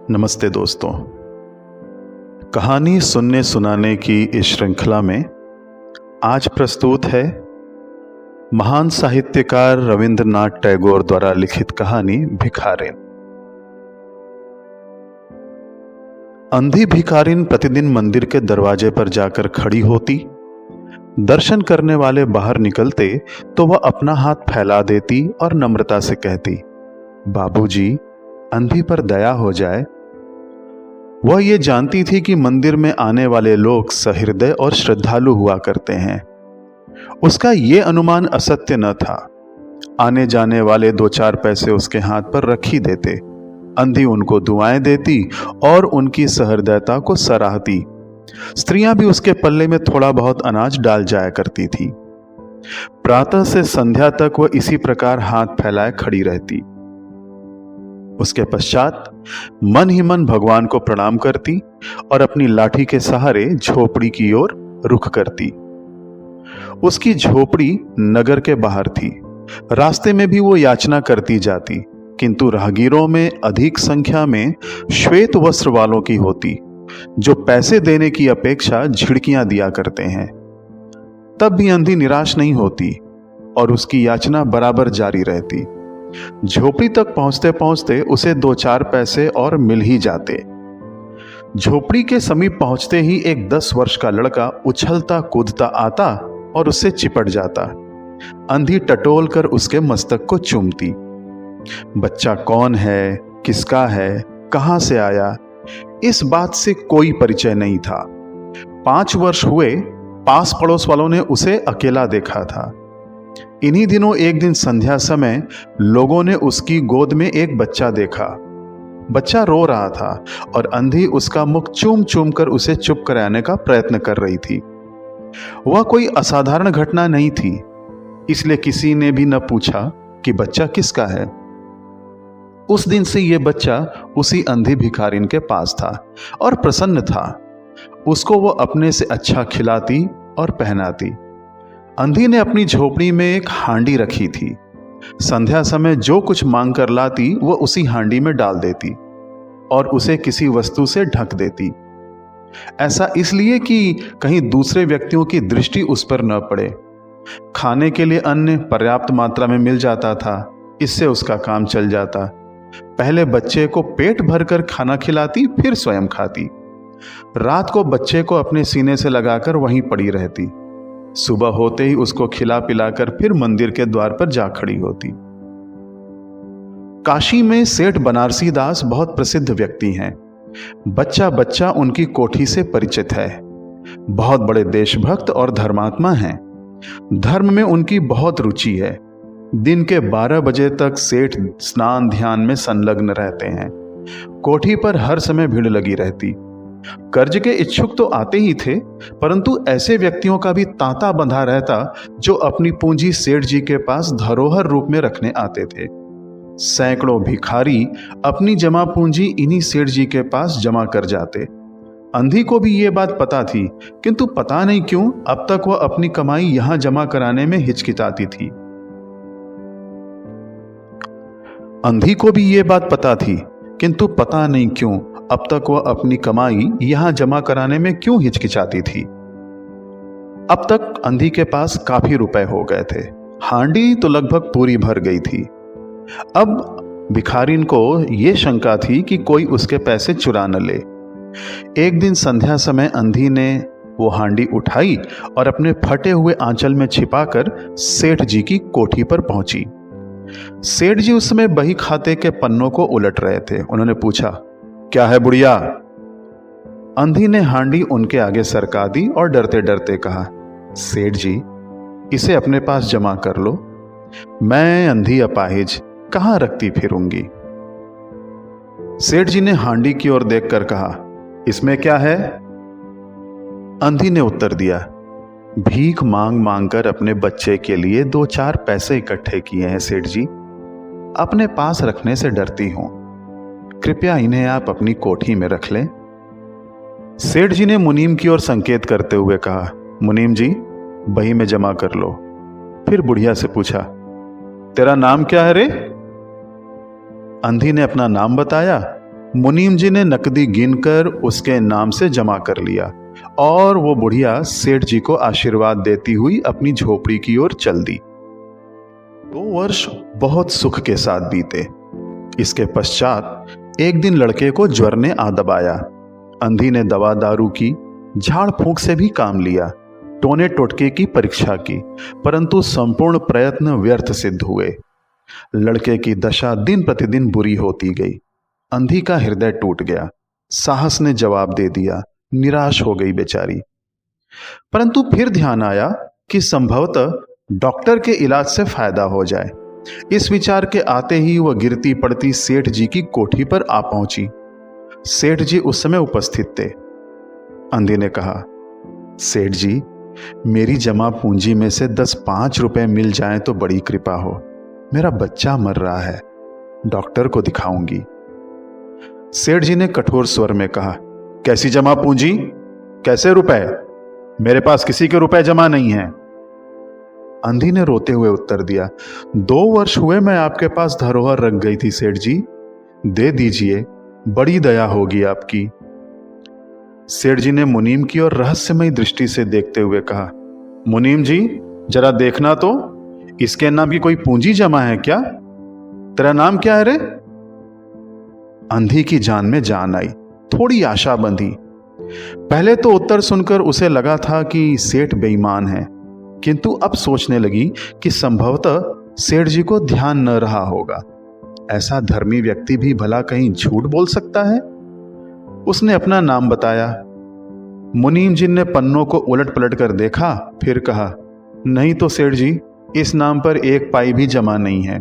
नमस्ते दोस्तों। कहानी सुनने सुनाने की इस श्रृंखला में आज प्रस्तुत है महान साहित्यकार रविंद्रनाथ टैगोर द्वारा लिखित कहानी भिखारिन। अंधी भिखारिन प्रतिदिन मंदिर के दरवाजे पर जाकर खड़ी होती। दर्शन करने वाले बाहर निकलते तो वह अपना हाथ फैला देती और नम्रता से कहती, बाबूजी, अंधी पर दया हो जाए। वह ये जानती थी कि मंदिर में आने वाले लोग सहृदय और श्रद्धालु हुआ करते हैं। उसका ये अनुमान असत्य न था। आने जाने वाले 2-4 पैसे उसके हाथ पर रख ही देते। अंधी उनको दुआएं देती और उनकी सहृदयता को सराहती। स्त्रियां भी उसके पल्ले में थोड़ा बहुत अनाज डाल जाया करती थी। प्रातः से संध्या तक वह इसी प्रकार हाथ फैलाए खड़ी रहती। उसके पश्चात मन ही मन भगवान को प्रणाम करती और अपनी लाठी के सहारे झोपड़ी की ओर रुख करती। उसकी झोपड़ी नगर के बाहर थी। रास्ते में भी वो याचना करती जाती, किंतु राहगीरों में अधिक संख्या में श्वेत वस्त्र वालों की होती, जो पैसे देने की अपेक्षा झिड़कियां दिया करते हैं। तब भी अंधी निराश नहीं होती और उसकी याचना बराबर जारी रहती। झोपड़ी तक पहुंचते पहुंचते उसे 2-4 पैसे और मिल ही जाते। झोपड़ी के समीप पहुंचते ही एक 10 वर्ष का लड़का उछलता कूदता आता और उससे चिपट जाता। अंधी टटोल कर उसके मस्तक को चूमती। बच्चा कौन है, किसका है, कहां से आया, इस बात से कोई परिचय नहीं था। 5 वर्ष हुए, पास पड़ोस वालों ने उसे अकेला देखा था। इन्हीं दिनों एक दिन संध्या समय लोगों ने उसकी गोद में एक बच्चा देखा। बच्चा रो रहा था और अंधी उसका मुख चूम चूम कर उसे चुप कराने का प्रयत्न कर रही थी। वह कोई असाधारण घटना नहीं थी, इसलिए किसी ने भी न पूछा कि बच्चा किसका है। उस दिन से यह बच्चा उसी अंधी भिखारिन के पास था और प्रसन्न था। उसको वो अपने से अच्छा खिलाती और पहनाती। अंधी ने अपनी झोपड़ी में एक हांडी रखी थी। संध्या समय जो कुछ मांग कर लाती वह उसी हांडी में डाल देती और उसे किसी वस्तु से ढक देती। ऐसा इसलिए कि कहीं दूसरे व्यक्तियों की दृष्टि उस पर न पड़े। खाने के लिए अन्न पर्याप्त मात्रा में मिल जाता था, इससे उसका काम चल जाता। पहले बच्चे को पेट भरकर खाना खिलाती, फिर स्वयं खाती। रात को बच्चे को अपने सीने से लगाकर वहीं पड़ी रहती। सुबह होते ही उसको खिला पिलाकर फिर मंदिर के द्वार पर जा खड़ी होती। काशी में सेठ बनारसी दास बहुत प्रसिद्ध व्यक्ति हैं। बच्चा बच्चा उनकी कोठी से परिचित है। बहुत बड़े देशभक्त और धर्मात्मा हैं। धर्म में उनकी बहुत रुचि है। दिन के 12 बजे तक सेठ स्नान ध्यान में संलग्न रहते हैं। कोठी पर हर समय भीड़ लगी रहती। कर्ज के इच्छुक तो आते ही थे, परंतु ऐसे व्यक्तियों का भी तांता बंधा रहता जो अपनी पूंजी सेठ जी के पास धरोहर रूप में रखने आते थे। सैकड़ों भिखारी अपनी जमा पूंजी इन्हीं सेठ जी के पास जमा कर जाते। अंधी को भी ये बात पता थी, किंतु पता नहीं क्यों अब तक वह अपनी कमाई यहां जमा कराने में हिचकिचाती थी। अंधी को भी ये बात पता थी, किंतु पता नहीं क्यों अब तक वह अपनी कमाई यहां जमा कराने में क्यों हिचकिचाती थी। अब तक अंधी के पास काफी रुपए हो गए थे। हांडी तो लगभग पूरी भर गई थी। अब भिखारिन को यह शंका थी कि कोई उसके पैसे चुरा न ले। एक दिन संध्या समय अंधी ने वो हांडी उठाई और अपने फटे हुए आंचल में छिपाकर सेठ जी की कोठी पर पहुंची। सेठ जी उस समय बही खाते के पन्नों को उलट रहे थे। उन्होंने पूछा, क्या है बुढ़िया? अंधी ने हांडी उनके आगे सरका दी और डरते डरते कहा, सेठ जी, इसे अपने पास जमा कर लो। मैं अंधी अपाहिज कहां रखती फिरूंगी। सेठ जी ने हांडी की ओर देखकर कहा, इसमें क्या है? अंधी ने उत्तर दिया, भीख मांग मांग कर अपने बच्चे के लिए 2-4 पैसे इकट्ठे किए हैं सेठ जी। अपने पास रखने से डरती हूं। कृपया इन्हें आप अपनी कोठी में रख लें। सेठ जी ने मुनीम की ओर संकेत करते हुए कहा, मुनीम जी, बही में जमा कर लो। फिर बुढ़िया से पूछा, तेरा नाम क्या है रे? अंधी ने अपना नाम बताया। मुनीम जी ने नकदी गिनकर उसके नाम से जमा कर लिया और वो बुढ़िया सेठ जी को आशीर्वाद देती हुई अपनी झोपड़ी की ओर चल दी। 2 वर्ष बहुत सुख के साथ बीते। इसके पश्चात एक दिन लड़के को ज्वर ने आ दबाया। अंधी ने दवा दारू की, झाड़ फूंक से भी काम लिया, टोने टोटके की परीक्षा की, परंतु संपूर्ण प्रयत्न व्यर्थ सिद्ध हुए। लड़के की दशा दिन प्रतिदिन बुरी होती गई। अंधी का हृदय टूट गया। साहस ने जवाब दे दिया। निराश हो गई बेचारी। परंतु फिर ध्यान आया कि संभवतः डॉक्टर के इलाज से फायदा हो जाए। इस विचार के आते ही वह गिरती पड़ती सेठ जी की कोठी पर आ पहुंची। सेठ जी उस समय उपस्थित थे। अंधी ने कहा, सेठ जी, मेरी जमा पूंजी में से 10-5 रुपए मिल जाएं तो बड़ी कृपा हो। मेरा बच्चा मर रहा है, डॉक्टर को दिखाऊंगी। सेठ जी ने कठोर स्वर में कहा, कैसी जमा पूंजी, कैसे रुपए? मेरे पास किसी के रुपए जमा नहीं है। अंधी ने रोते हुए उत्तर दिया, 2 वर्ष हुए मैं आपके पास धरोहर रख गई थी सेठ जी, दे दीजिए, बड़ी दया होगी आपकी। सेठ जी ने मुनीम की ओर रहस्यमयी दृष्टि से देखते हुए कहा, मुनीम जी, जरा देखना तो, इसके नाम की कोई पूंजी जमा है क्या? तेरा नाम क्या है रे? अंधी की जान में जान आई, थोड़ी आशा बंधी। पहले तो उत्तर सुनकर उसे लगा था कि सेठ बेईमान है, किंतु अब सोचने लगी कि संभवतः सेठ जी को ध्यान न रहा होगा। ऐसा धर्मी व्यक्ति भी भला कहीं झूठ बोल सकता है? उसने अपना नाम बताया। मुनीम जी ने पन्नों को उलट पलट कर देखा, फिर कहा, नहीं तो सेठ जी, इस नाम पर 1 पाई भी जमा नहीं है।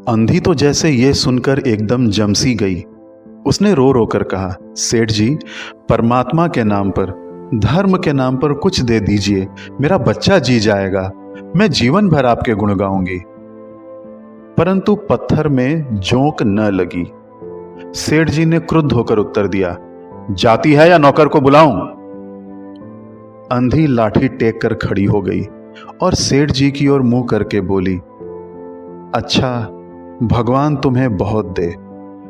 अंधी तो जैसे ये सुनकर एकदम जमसी गई। उसने रो रो कर कहा, सेठ जी, परमात्मा के नाम पर, धर्म के नाम पर कुछ दे दीजिए, मेरा बच्चा जी जाएगा, मैं जीवन भर आपके गुण गाऊंगी। परंतु पत्थर में जोंक न लगी। सेठ जी ने क्रुद्ध होकर उत्तर दिया, जाती है या नौकर को बुलाऊं? अंधी लाठी टेक कर खड़ी हो गई और सेठ जी की ओर मुंह करके बोली, अच्छा, भगवान तुम्हें बहुत दे,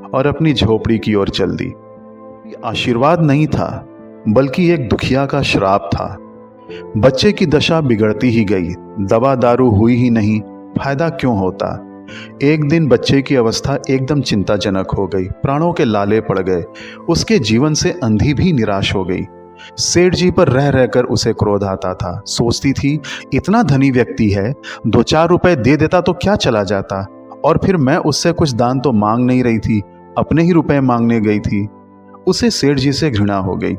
और अपनी झोपड़ी की ओर चल दी। आशीर्वाद नहीं था, बल्कि एक दुखिया का श्राप था। बच्चे की दशा बिगड़ती ही गई, दवा दारू हुई ही नहीं, फायदा क्यों होता? एक दिन बच्चे की अवस्था एकदम चिंताजनक हो गई, प्राणों के लाले पड़ गए। उसके जीवन से अंधी भी निराश हो गई। सेठ जी पर रह रहकर उसे क्रोध आता था। सोचती थी, इतना धनी व्यक्ति है, 2-4 रुपए दे देता तो क्या चला जाता, और फिर मैं उससे कुछ दान तो मांग नहीं रही थी, अपने ही रुपए मांगने गई थी। उसे सेठ जी से घृणा हो गई।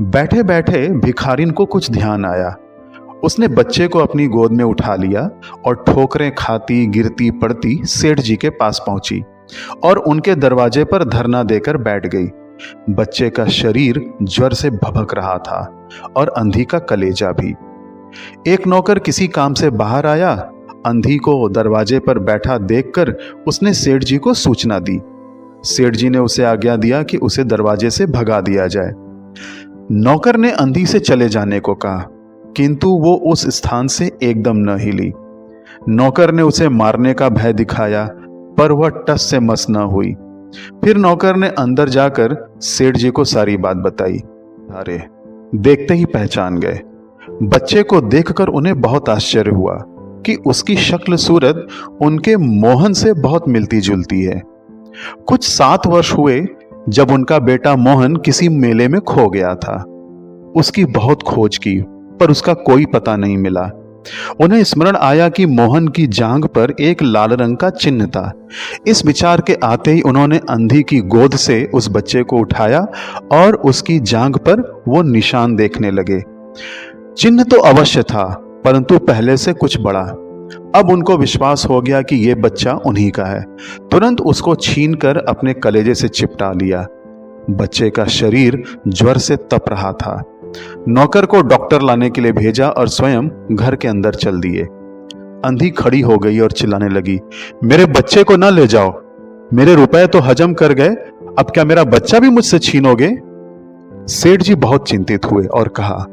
बैठे बैठे भिखारिन को कुछ ध्यान आया। उसने बच्चे को अपनी गोद में उठा लिया और ठोकरें खाती गिरती पड़ती सेठ जी के पास पहुंची और उनके दरवाजे पर धरना देकर बैठ गई। बच्चे का शरीर ज्वर से भभक रहा था और अंधी का कलेजा भी। एक नौकर किसी काम से बाहर आया। अंधी को दरवाजे पर बैठा देखकर उसने सेठ जी को सूचना दी। सेठ जी ने उसे आज्ञा दिया कि उसे दरवाजे से भगा दिया जाए। नौकर ने अंधी से चले जाने को कहा, किंतु वो उस स्थान से एकदम न हिली। नौकर ने उसे मारने का भय दिखाया, पर वह टस से मस न हुई। फिर नौकर ने अंदर जाकर सेठ जी को सारी बात बताई। अरे, देखते ही पहचान गए। बच्चे को देखकर उन्हें बहुत आश्चर्य हुआ कि उसकी शक्ल सूरत उनके मोहन से बहुत मिलती जुलती है। कुछ 7 वर्ष हुए जब उनका बेटा मोहन किसी मेले में खो गया था। उसकी बहुत खोज की, पर उसका कोई पता नहीं मिला। उन्हें स्मरण आया कि मोहन की जांघ पर एक लाल रंग का चिन्ह था। इस विचार के आते ही उन्होंने अंधी की गोद से उस बच्चे को उठाया और उसकी जांघ पर वो निशान देखने लगे। चिन्ह तो अवश्य था, परंतु पहले से कुछ बड़ा। अब उनको विश्वास हो गया कि यह बच्चा उन्हीं का है। तुरंत उसको छीनकर अपने कलेजे से चिपटा लिया। बच्चे का शरीर ज्वर से तप रहा था। नौकर को डॉक्टर लाने के लिए भेजा और स्वयं घर के अंदर चल दिए। अंधी खड़ी हो गई और चिल्लाने लगी, मेरे बच्चे को न ले जाओ, मेरे रुपए तो हजम कर गए, अब क्या मेरा बच्चा भी मुझसे छीनोगे? सेठ जी बहुत चिंतित हुए और कहा,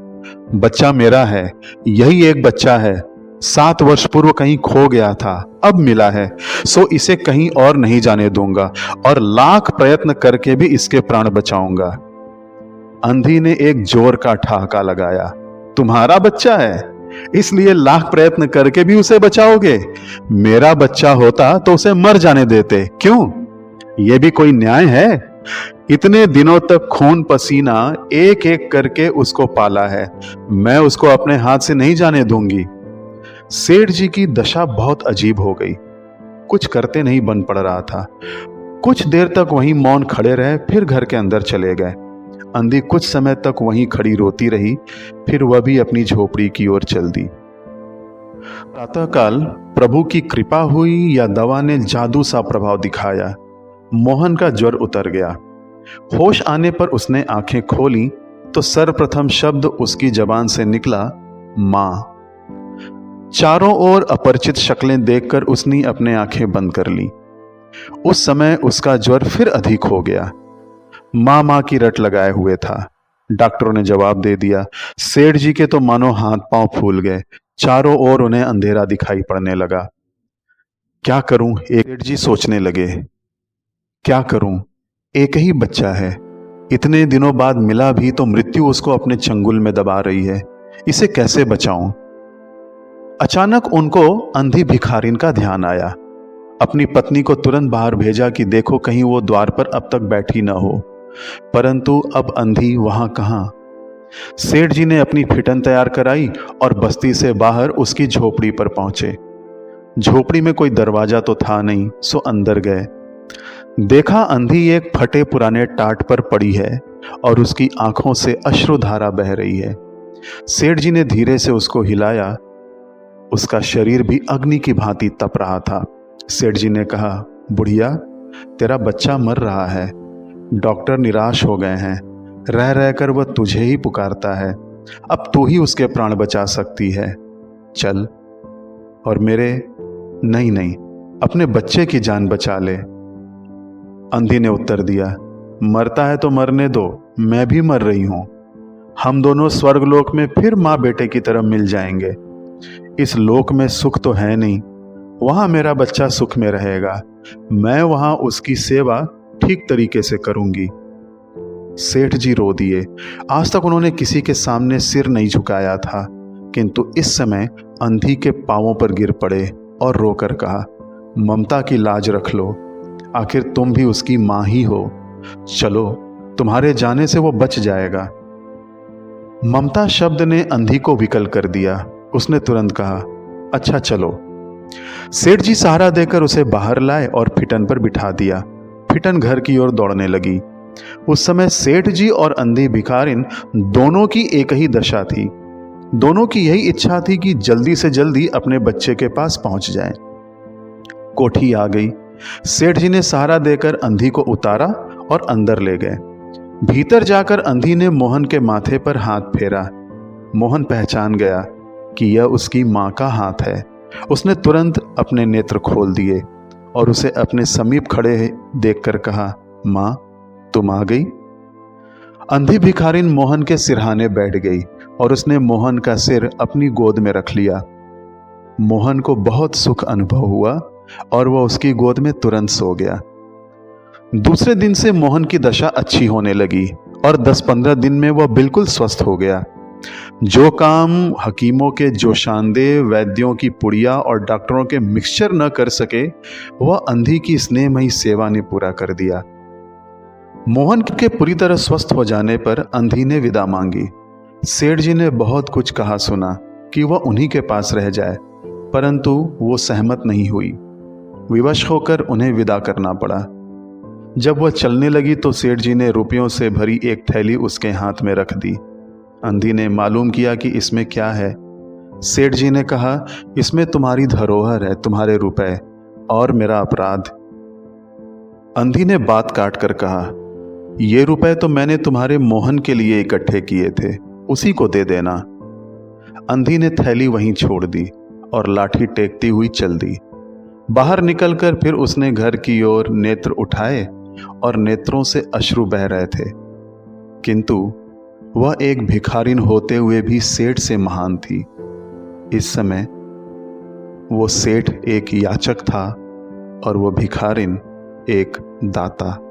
बच्चा मेरा है, यही एक बच्चा है, 7 वर्ष पूर्व कहीं खो गया था, अब मिला है, सो इसे कहीं और नहीं जाने दूंगा और लाख प्रयत्न करके भी इसके प्राण बचाऊंगा। अंधी ने एक जोर का ठहाका लगाया। तुम्हारा बच्चा है, इसलिए लाख प्रयत्न करके भी उसे बचाओगे? मेरा बच्चा होता तो उसे मर जाने देते, क्यों? यह भी कोई न्याय है? इतने दिनों तक खून पसीना एक एक करके उसको पाला है, मैं उसको अपने हाथ से नहीं जाने दूंगी। सेठ जी की दशा बहुत अजीब हो गई, कुछ करते नहीं बन पड़ रहा था। कुछ देर तक वहीं मौन खड़े रहे, फिर घर के अंदर चले गए। अंधी कुछ समय तक वहीं खड़ी रोती रही, फिर वह भी अपनी झोपड़ी की ओर चल दी। प्रातःकाल प्रभु की कृपा हुई या दवा ने जादू सा प्रभाव दिखाया, मोहन का ज्वर उतर गया। होश आने पर उसने आंखें खोली तो सर्वप्रथम शब्द उसकी जबान से निकला, मां। चारों ओर अपरिचित शक्लें देखकर उसने अपने आंखें बंद कर ली। उस समय उसका ज्वर फिर अधिक हो गया। मां मां की रट लगाए हुए था। डॉक्टरों ने जवाब दे दिया। सेठ जी के तो मानो हाथ पांव फूल गए, चारों ओर उन्हें अंधेरा दिखाई पड़ने लगा। क्या करूं, एक सेठ जी सोचने लगे। क्या करूं, एक ही बच्चा है, इतने दिनों बाद मिला भी तो मृत्यु उसको अपने चंगुल में दबा रही है, इसे कैसे बचाऊं? अचानक उनको अंधी भिखारिन का ध्यान आया। अपनी पत्नी को तुरंत बाहर भेजा कि देखो कहीं वो द्वार पर अब तक बैठी न हो, परंतु अब अंधी वहां कहां। सेठ जी ने अपनी फिटन तैयार कराई और बस्ती से बाहर उसकी झोपड़ी पर पहुंचे। झोपड़ी में कोई दरवाजा तो था नहीं, सो अंदर गए। देखा अंधी एक फटे पुराने टाट पर पड़ी है और उसकी आंखों से अश्रुधारा बह रही है। सेठ जी ने धीरे से उसको हिलाया, उसका शरीर भी अग्नि की भांति तप रहा था। सेठ जी ने कहा, बुढ़िया, तेरा बच्चा मर रहा है, डॉक्टर निराश हो गए हैं, रह रहकर वह तुझे ही पुकारता है, अब तू ही उसके प्राण बचा सकती है, चल और मेरे नहीं नहीं अपने बच्चे की जान बचा ले। अंधी ने उत्तर दिया, मरता है तो मरने दो, मैं भी मर रही हूं, हम दोनों स्वर्गलोक में फिर माँ बेटे की तरह मिल जाएंगे। इस लोक में सुख तो है नहीं, वहां मेरा बच्चा सुख में रहेगा, मैं वहां उसकी सेवा ठीक तरीके से करूंगी। सेठ जी रो दिए। आज तक उन्होंने किसी के सामने सिर नहीं झुकाया था, किंतु इस समय अंधी के पांवों पर गिर पड़े और रोकर कहा, ममता की लाज रख लो, आखिर तुम भी उसकी मां ही हो, चलो तुम्हारे जाने से वो बच जाएगा। ममता शब्द ने अंधी को विकल कर दिया। उसने तुरंत कहा, अच्छा चलो। सेठ जी सहारा देकर उसे बाहर लाए और फिटन पर बिठा दिया। फिटन घर की ओर दौड़ने लगी। उस समय सेठ जी और अंधी भिखारिन दोनों की एक ही दशा थी। दोनों की यही इच्छा थी कि जल्दी से जल्दी अपने बच्चे के पास पहुंच जाएं। कोठी आ गई। सेठ जी ने सहारा देकर अंधी को उतारा और अंदर ले गए। भीतर जाकर अंधी ने मोहन के माथे पर हाथ फेरा। मोहन पहचान गया कि यह उसकी मां का हाथ है। उसने तुरंत अपने नेत्र खोल दिए और उसे अपने समीप खड़े देखकर कहा, मां तुम आ गई। अंधी भिखारिन मोहन के सिरहाने बैठ गई और उसने मोहन का सिर अपनी गोद में रख लिया। मोहन को बहुत सुख अनुभव हुआ और वह उसकी गोद में तुरंत सो गया। दूसरे दिन से मोहन की दशा अच्छी होने लगी और 10-15 दिन में वह बिल्कुल स्वस्थ हो गया। जो काम हकीमों के जोशानदेह, वैद्यों की पुड़िया और डॉक्टरों के मिक्सचर न कर सके, वह अंधी की स्नेहमयी सेवा ने पूरा कर दिया। मोहन के पूरी तरह स्वस्थ हो जाने पर अंधी ने विदा मांगी। सेठ जी ने बहुत कुछ कहा सुना कि वह उन्हीं के पास रह जाए, परंतु वो सहमत नहीं हुई। विवश होकर उन्हें विदा करना पड़ा। जब वह चलने लगी तो सेठ जी ने रुपयों से भरी एक थैली उसके हाथ में रख दी। अंधी ने मालूम किया कि इसमें क्या है। सेठ जी ने कहा, इसमें तुम्हारी धरोहर है, तुम्हारे रुपए और मेरा अपराध। अंधी ने बात काट कर कहा, ये रुपए तो मैंने तुम्हारे मोहन के लिए इकट्ठे किए थे, उसी को दे देना। अंधी ने थैली वहीं छोड़ दी और लाठी टेकती हुई चल दी। बाहर निकलकर फिर उसने घर की ओर नेत्र उठाए और नेत्रों से अश्रु बह रहे थे, किंतु वह एक भिखारिन होते हुए भी सेठ से महान थी। इस समय वो सेठ एक याचक था और वो भिखारिन एक दाता।